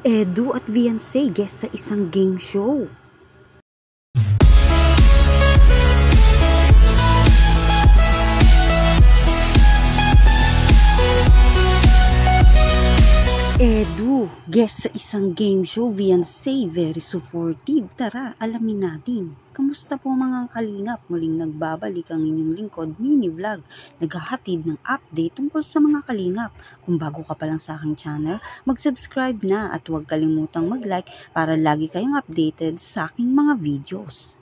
Edu at Beyonce guest sa isang game show. Edu, guest sa isang game show, Beyonce, very supportive. Tara, alamin natin. Kamusta po mga kalingap? Muling nagbabalik ang inyong lingkod, mini vlog. Naghahatid ng update tungkol sa mga kalingap. Kung bago ka pa lang sa aking channel, mag-subscribe na at huwag kalimutang mag-like para lagi kayong updated sa aking mga videos.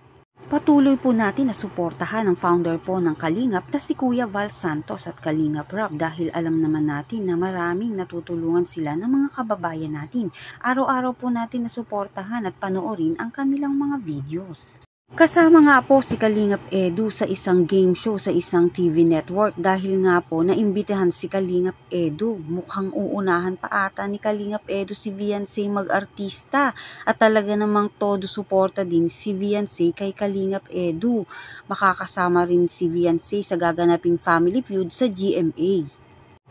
Patuloy po natin na suportahan ang founder po ng Kalingap na si Kuya Val Santos at Kalingap Rob dahil alam naman natin na maraming natutulungan sila ng mga kababayan natin. Araw-araw po natin na suportahan at panoorin ang kanilang mga videos. Kasama nga po si Kalingap Edu sa isang game show sa isang TV network dahil nga po naimbitahan si Kalingap Edu. Mukhang uunahan pa ata ni Kalingap Edu si Beyonce mag-artista at talaga namang todo suporta din si Beyonce kay Kalingap Edu. Makakasama rin si Beyonce sa gaganaping Family Feud sa GMA.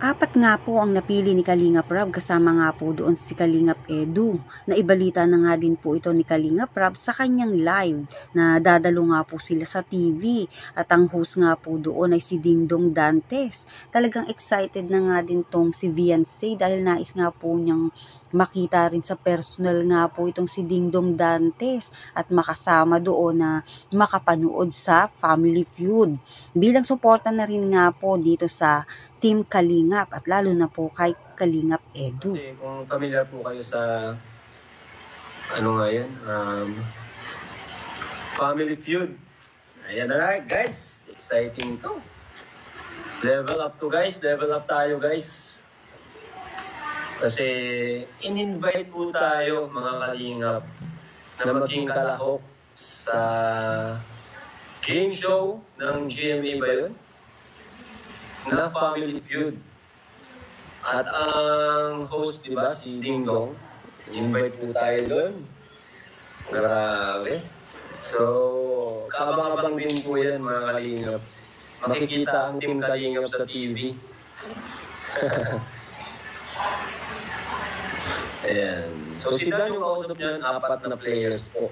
Apat nga po ang napili ni Kalingap Rob kasama nga po doon si Kalingap Edu. Naibalita na nga din po ito ni Kalingap Rob sa kanyang live na dadalo nga po sila sa TV at ang host nga po doon ay si Dingdong Dantes. Talagang excited na nga din tong si Beyonce dahil nais nga po niyang makita rin sa personal nga po itong si Dingdong Dantes at makasama doon na makapanood sa Family Feud. Bilang suporta na rin nga po dito sa Team Kalingap at lalo na po kay Kalingap Edu. Kasi kung familiar po kayo sa ano nga yun, Family Feud. Ayan na guys, exciting to. Level up to guys, level up tayo guys. Kasi in-invite po tayo mga Kalingap na maging kalahok sa game show ng GMA ba yun? Na Family Feud. At ang host, di ba, si Dingdong, invite po tayo doon. Grabe. So, kaabang-abang din po yan mga Kalingap. Makikita ang Team Kalingap sa TV. Ayan. So, si Dan yung kausap niyan, 4 na players po.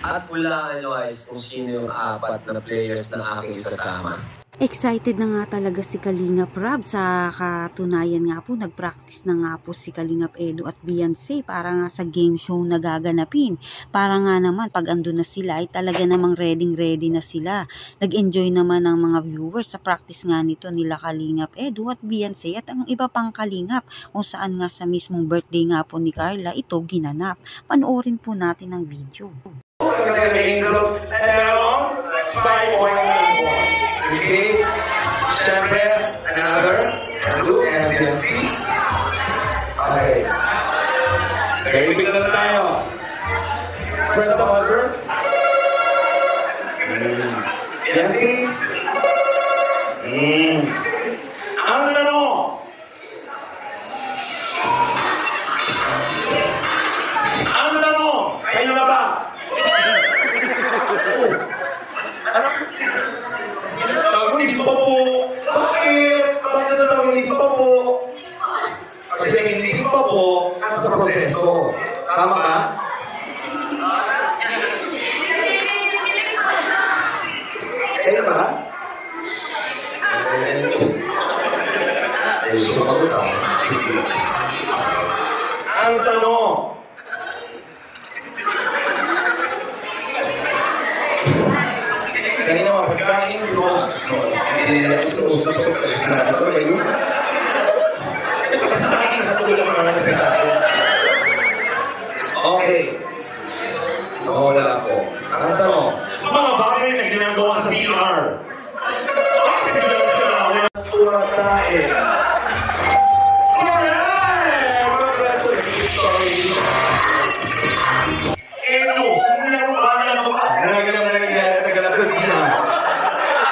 At wala guys kung sino yung 4 na players na aking sasama. Excited na nga talaga si Kalingap Rob sa katunayan nga po, nag-practice na nga po si Kalingap Edu at Beyonce para nga sa game show na gaganapin. Para nga naman pag andun na sila ay talaga namang ready na sila. Nag-enjoy naman ang mga viewers sa practice nga nito nila Kalingap Edu at Beyonce at ang iba pang Kalingap kung saan nga sa mismong birthday nga po ni Carla ito ginanap. Panoorin po natin ang video. Okay, siyempre, another, Edu, and Beyonce. Okay. Okay, bigla na tayo. Press the buzzer. Beyonce. Ang tanong. Ang tanong. Kayo na ba? Hindi pa po. Bakit? Bakit sasabihin hindi pa po? Kasi hindi pa po nasa proseso. Tama ka? Kaya ba? Sumagot ako. Ang tanong. Kanina mapagkain, okay. Wala ako. Ang tanong, mga bagay na ginagawa sa PR. Bakit ginagawa sa sumatay? Edu, simulan mo ba na ako?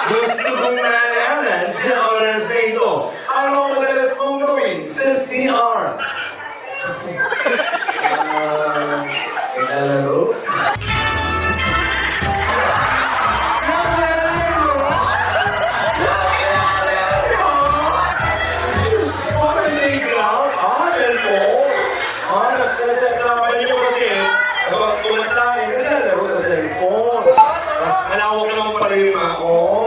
Gusto kong nalaman sa oras na ito sa banyo kasi, kapag kumanta, naglalaro sa cellphone. Malawak naman pala yung ako.